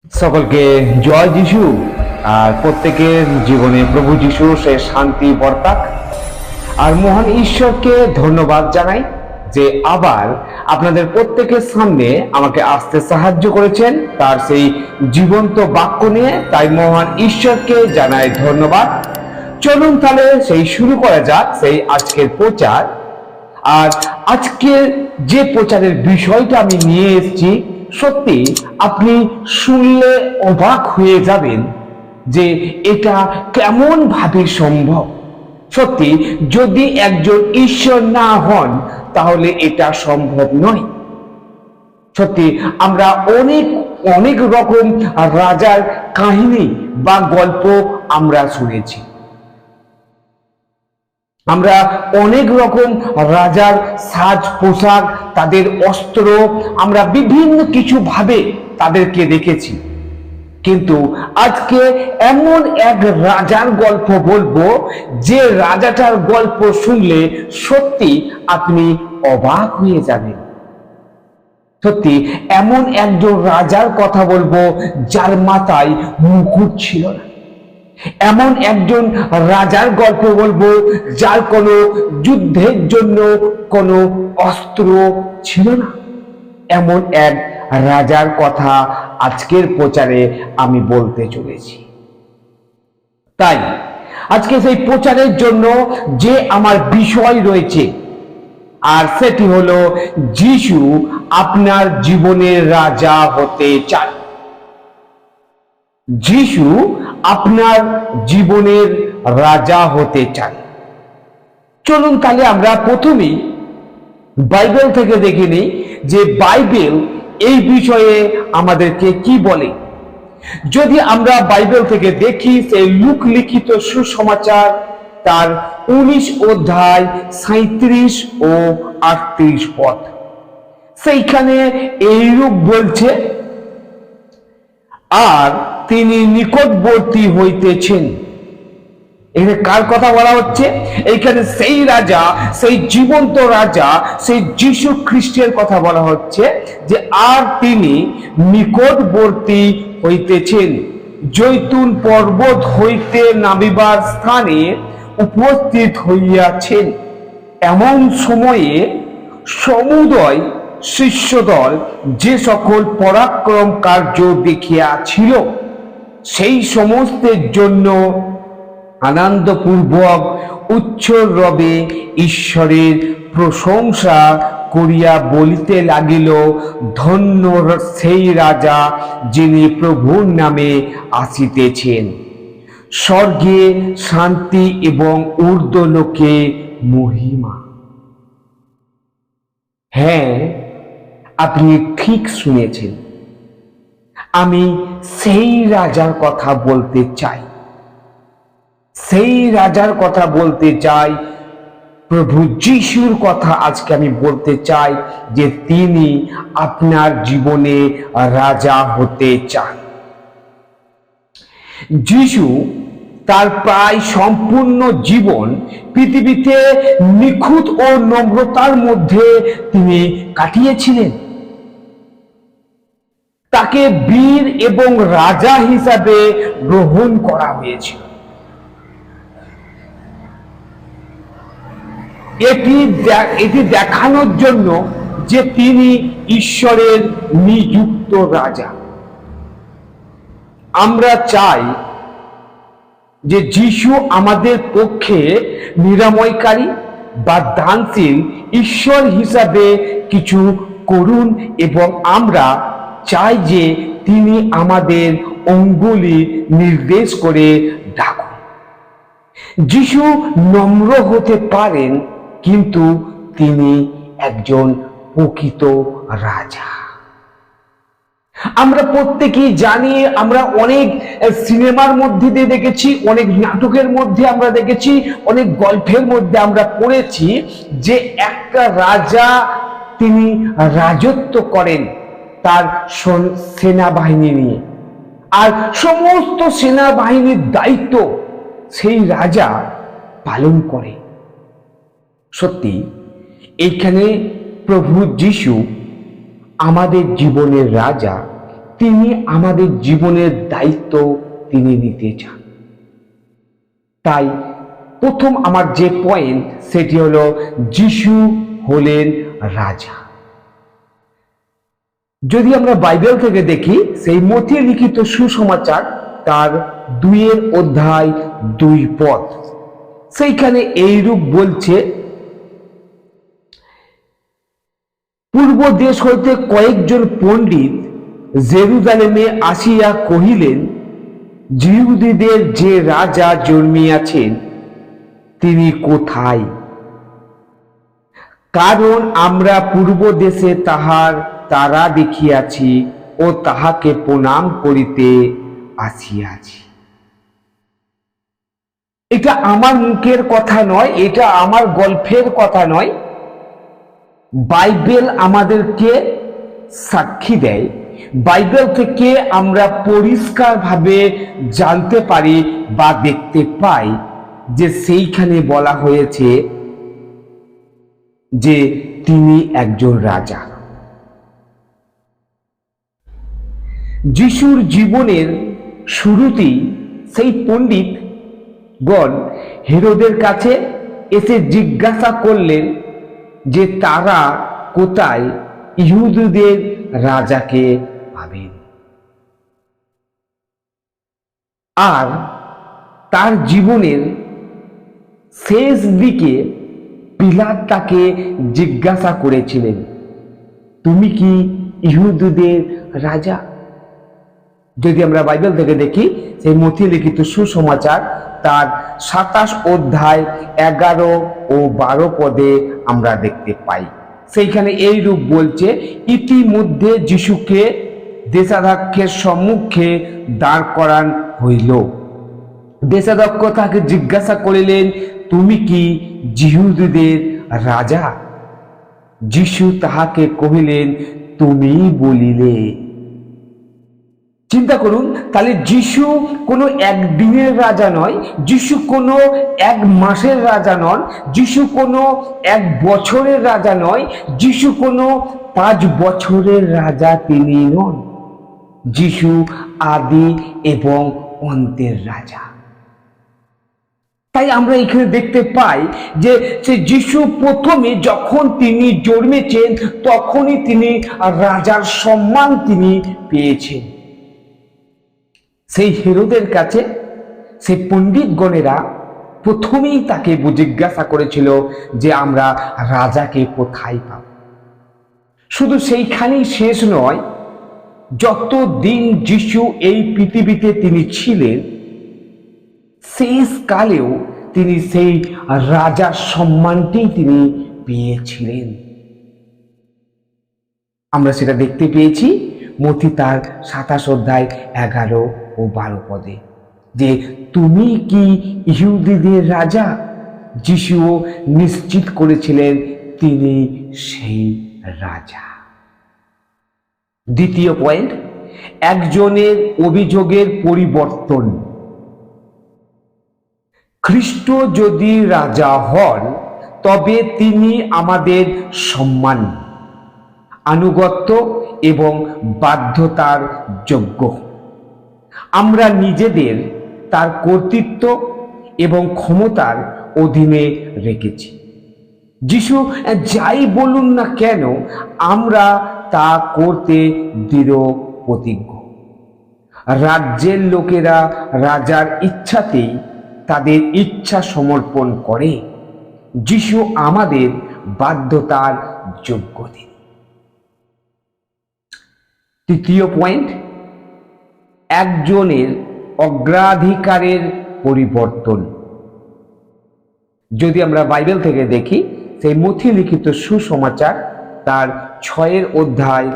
সকলকে জয় যিশু। আর প্রত্যেকের জীবনে প্রভু যিশু সে শান্তি বর্তাক। আর মহান ঈশ্বরকে ধন্যবাদ জানাই যে আবার আপনাদের প্রত্যেকের সামনে আমাকে আসতে সাহায্য করেছেন তার সেই জীবন্ত বাক্য নিয়ে। তাই মহান ঈশ্বরকে জানাই ধন্যবাদ। চলুন তাহলে সেই শুরু করা যাক সেই আজকের প্রচার। আর আজকের যে প্রচারের বিষয়টা আমি নিয়ে এসেছি, সত্যি আপনি শুনলে অবাক হয়ে যাবেন যে এটা কেমন ভাবে সম্ভব। সত্যি যদি একজন ঈশ্বর না হন তাহলে এটা সম্ভব নয়। সত্যি আমরা অনেক অনেক রকম রাজার কাহিনী বা গল্প আমরা শুনেছি। আমরা অনেক রকম রাজার সাজ পোশাক, তাদের অস্ত্র, আমরা বিভিন্ন কিছু ভাবে তাদেরকে দেখেছি। কিন্তু আজকে এমন এক রাজার গল্প বলবো যে রাজাটার গল্প শুনলে সত্যি আপনি অবাক হয়ে যাবেন। সত্যি এমন একজন রাজার কথা বলবো যার মাথায় মুকুট ছিল না। এমন একজন রাজার গল্প বলবো যার কোনো যুদ্ধের জন্য কোনো অস্ত্র ছিল না। এমন এক রাজার কথা আজকের প্রচারে আমি বলতে চলেছি। তাই আজকে সেই প্রচারের জন্য যে আমার বিষয় রয়েছে, আর সেটি হলো যিশু আপনার জীবনের রাজা হতে চান। যিশু আপনার জীবনের রাজা হতে চান। চলুন তাহলে আমরা প্রথমেই বাইবেল থেকে দেখে নিই যে বাইবেল এই বিষয়ে আমাদেরকে কি বলে। যদি আমরা বাইবেল থেকে দেখি সেই লূক লিখিত সুসমাচার তার 19 অধ্যায় 37 ও 38 পদ, সেইখানে এইরূপ বলছে, আর তিনি নিকটবর্তী হইতেছেন। এখানে কার কথা বলা হচ্ছে? এইখানে সেই রাজা, সেই জীবন্ত রাজা, সেই যীশু খ্রিস্টের কথা বলা হচ্ছে যে আর তিনি নিকটবর্তী হইতেছেন, জৈতুন পর্বত হইতে নামিবার স্থানে উপস্থিত হইয়াছেন। এমন সময়ে সমুদয় শিষ্যদল যে সকল পরাক্রম কার্য দেখিয়াছিল সেই সমস্তের জন্য আনন্দপূর্বক উচ্চরবে ঈশ্বরের প্রশংসা করিয়া বলিতে লাগিল, ধন্য সেই রাজা যিনি প্রভুর নামে আসিতেছেন, স্বর্গে শান্তি এবং ঊর্ধ্বলোকে মহিমা। হ্যাঁ, আপনি ঠিক শুনেছেন, আমি সেই রাজার কথা বলতে চাই। সেই রাজার কথা বলতে চাই, প্রভু যিশুর কথা আজকে আমি বলতে চাই যে তিনি আপনার জীবনে রাজা হতে চান। যিশু তার প্রায় সম্পূর্ণ জীবন পৃথিবীতে নিখুঁত ও নম্রতার মধ্যে তিনি কাটিয়েছিলেন। তাকে বীর এবং রাজা হিসাবে গ্রহণ করা হয়েছিল। এটি দেখানোর জন্য যে তিনি ঈশ্বরের নিযুক্ত রাজা। আমরা চাই যে যিশু আমাদের পক্ষে নিরাময়কারী বা দানশীল ঈশ্বর হিসাবে কিছু করুন, এবং আমরা চাই যে তিনি আমাদের অঙ্গুলি নির্দেশ করে ডাকুন। যিশু নম্র হতে পারেন, কিন্তু তিনি একজন প্রকৃত রাজা। আমরা প্রত্যেকেই জানি, আমরা অনেক সিনেমার মধ্যে দিয়ে দেখেছি, অনেক নাটকের মধ্যে আমরা দেখেছি, অনেক গল্পের মধ্যে আমরা পড়েছি যে একটা রাজা তিনি রাজত্ব করেন তার সেনাবাহিনী নিয়ে, আর সমস্ত সেনাবাহিনীর দায়িত্ব সেই রাজা পালন করে। সত্যি এইখানে প্রভু যিশু আমাদের জীবনের রাজা, তিনি আমাদের জীবনের দায়িত্ব তিনি নিতে চান। তাই প্রথম আমার যে পয়েন্ট সেটি হলো যিশু হলেন রাজা। যদি আমরা বাইবেল থেকে দেখি, সেই মথি লিখিত সুসমাচার তার 2 অধ্যায় 2 পদ, সেইখানে এইরূপ বলছে, পূর্ব দেশ হইতে কয়েকজন পণ্ডিত জেরুজালেমে আসিয়া কহিলেন, জিহুদীদের যে রাজা জন্মিয়াছেন তিনি কোথায়? কারণ আমরা পূর্ব দেশে তাহার তারা দেখিয়াছি ও তাহাকে প্রণাম করিতে আসিয়াছি। এটা আমার মুখের কথা নয়, এটা আমার গল্পের কথা নয়, বাইবেল আমাদেরকে সাক্ষী দেয়। বাইবেল থেকে আমরা পরিষ্কারভাবে জানতে পারি বা দেখতে পাই যে সেইখানে বলা হয়েছে যে তিনি একজন রাজা। যিশুর জীবনের শুরুতেই সেই পণ্ডিতগণ হেরোদের কাছে এসে জিজ্ঞাসা করলেন যে তারা কোথায় ইহুদীদের রাজাকে পাবেন। আর তার জীবনের শেষ দিকে পিলাত তাকে জিজ্ঞাসা করেছিলেন, তুমি কি ইহুদীদের রাজা? যদি আমরা বাইবেল থেকে দেখি, সেই মথি লিখিত সুসমাচার তার 27 অধ্যায় 11 ও 12 পদে আমরা দেখতে পাই। সেইখানে এই রূপ বলছে, ইতিমধ্যে যিশুকে দেশাধ্যক্ষের সম্মুখে দাঁড় করান হইল। দেশাধ্যক্ষ তাকে জিজ্ঞাসা করিলেন, তুমি কি যিহুদীদের রাজা? যিশু তাহাকে কহিলেন, তুমি বলিলে। চিন্তা করুন, তাহলে যিশু কোনো একদিনের রাজা নয়, যিশু কোনো 1 মাসের রাজা নন, যিশু কোনো 1 বছরের রাজা নয়, যিশু কোনো 5 বছরের রাজা তিনি নন। যিশু আদি এবং অন্তের রাজা। তাই আমরা এখানে দেখতে পাই যে যিশু প্রথমে যখন তিনি জন্মেছেন তখনই তিনি রাজার সম্মান তিনি পেয়েছেন। সেই হেরোদের কাছে সেই পণ্ডিতগণেরা প্রথমেই তাকে জিজ্ঞাসা করেছিল যে আমরা রাজাকে কোথায় পাব। শুধু সেইখানেই শেষ নয়, যতদিন যিশু এই পৃথিবীতে তিনি ছিলেন, শেষ কালেও তিনি সেই রাজার সম্মানটি তিনি পেয়েছিলেন। আমরা সেটা দেখতে পেয়েছি মথি তার 27 অধ্যায় 11 ও 12 পদে, যে তুমি কি ইহুদীদের রাজা? যিশুও নিশ্চিত করেছিলেন তিনি সেই রাজা। দ্বিতীয় পয়েন্ট, একজনের অভিযোগের পরিবর্তন। খ্রিস্ট যদি রাজা হন তবে তিনি আমাদের সম্মান, আনুগত্য এবং বাধ্যতার যোগ্য। আমরা নিজেদের তার কর্তৃত্ব এবং ক্ষমতার অধীনে রেখেছি। যিশু যাই বলুন না কেন, আমরা তা করতে দৃঢ় প্রতিজ্ঞ। রাজ্যের লোকেরা রাজার ইচ্ছাতেই তাদের ইচ্ছা সমর্পণ করে। যিশু আমাদের বাধ্যতার যোগ্য। তৃতীয় পয়েন্ট, একজনের অগ্রাধিকারের পরিবর্তন। যদি আমরা বাইবেল থেকে দেখি, সেই মথি লিখিত সুসমাচার তার 6 অধ্যায়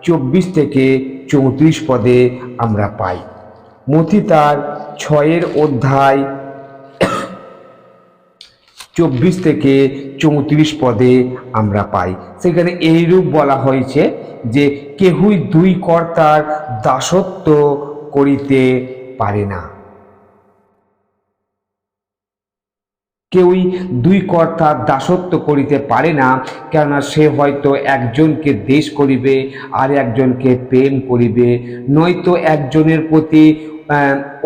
24 থেকে 34 পদে আমরা পাই। মথি তার 6 অধ্যায় 24 থেকে 34 পদে আমরা পাই। সেখানে এইরূপ বলা হয়েছে যে কেহই 2 কর্তার দাসত্ব করিতে পারে না। কেউই দুই কর্তার দাসত্ব করিতে পারে না, কেননা সে হয়তো একজনকে দেশ করিবে আর একজনকে প্রেম করিবে, নয়তো একজনের প্রতি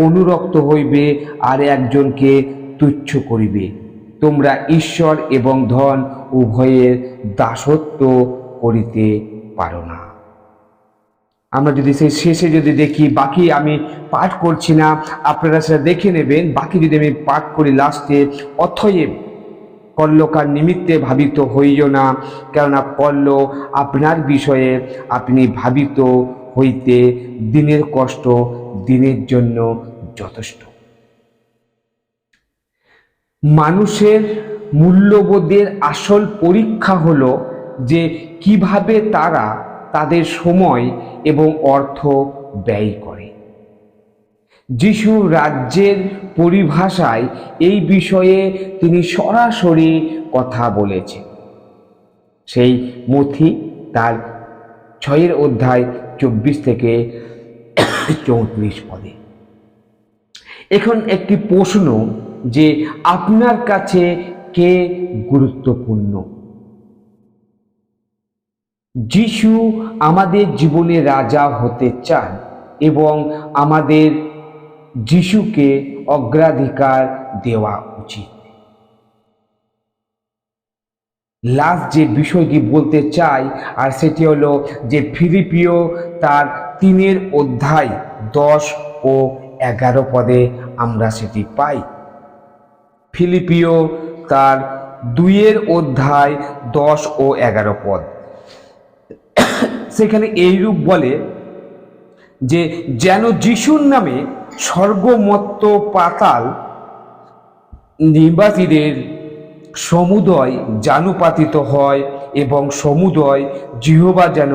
অনুরক্ত হইবে আর একজনকে তুচ্ছ করিবে। তোমরা ঈশ্বর এবং ধন উভয়ের দাসত্ব করিতে পারো না। আমরা যদি সেই শেষে যদি দেখি, বাকি আমি পাঠ করছি না, আপনারা সেটা দেখে নেবেন। বাকি যদি আমি পাঠ করি লাস্টে, অতএব কল্যকার নিমিত্তে ভাবিত হইও না, কেননা কল্য আপনার বিষয়ে আপনি ভাবিত হইতে দিনের কষ্ট দিনের জন্য যথেষ্ট। মানুষের মূল্যবোধের আসল পরীক্ষা হলো যে কিভাবে তারা তাদের সময় এবং অর্থ ব্যয় করে। যিশু রাজ্যের পরিভাষায় এই বিষয়ে তিনি সরাসরি কথা বলেছেন। সেই মথি তার 6 অধ্যায় 24 থেকে 34 পদে। এখন একটি প্রশ্ন, যে আপনার কাছে কে গুরুত্বপূর্ণ? যিশু আমাদের জীবনে রাজা হতে চান এবং আমাদের যিশুকে অগ্রাধিকার দেওয়া উচিত। লাস্ট যে বিষয়টি বলতে চাই, আর সেটি হলো যে ফিলিপিও তার 3 অধ্যায় 10 ও 11 পদে আমরা সেটি পাই। ফিলিপিও তার 2 অধ্যায় 10 ও 11 পদ। সেখানে এইরূপ বলে যে যেন যিশুর নামে স্বর্গমত্ত পাতাল নিবাসীদের সমুদয় জানুপাতিত হয় এবং সমুদয় জিহ্বা যেন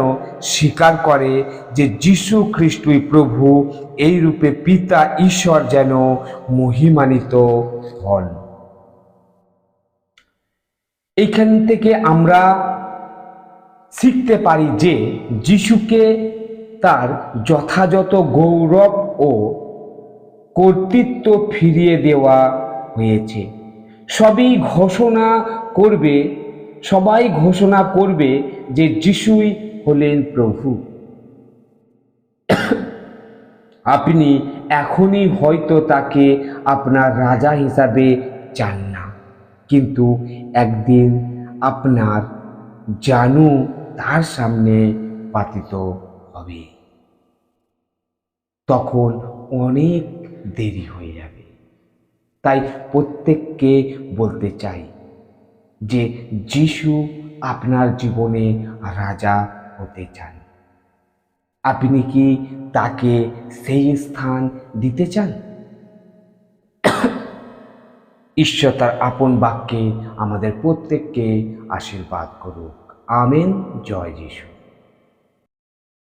স্বীকার করে যে যীশু খ্রিস্টই প্রভু, এই রূপে পিতা ঈশ্বর যেন মহিমান্বিত হন। এইখান থেকে আমরা শিখতে পারি যে যিশুকে তার যথাযথ গৌরব ও কর্তৃত্ব ফিরিয়ে দেওয়া হয়েছে। সবাই ঘোষণা করবে যে যিশুই হলেন প্রভু। আপনি এখনই হয়তো তাকে আপনার রাজা হিসাবে চান না, কিন্তু একদিন আপনার জানু তার সামনে পাতিত হবে, তখন অনেক দেরি হয়ে যাবে। তাই প্রত্যেককে বলতে চাই যে যিশু আপনার জীবনে রাজা হতে চান। আপনি কি তাকে সেই স্থান দিতে চান? ঈশ্বর তার আপন বাক্যে আমাদের প্রত্যেককে আশীর্বাদ করুক। আমেন। জয় যিশু।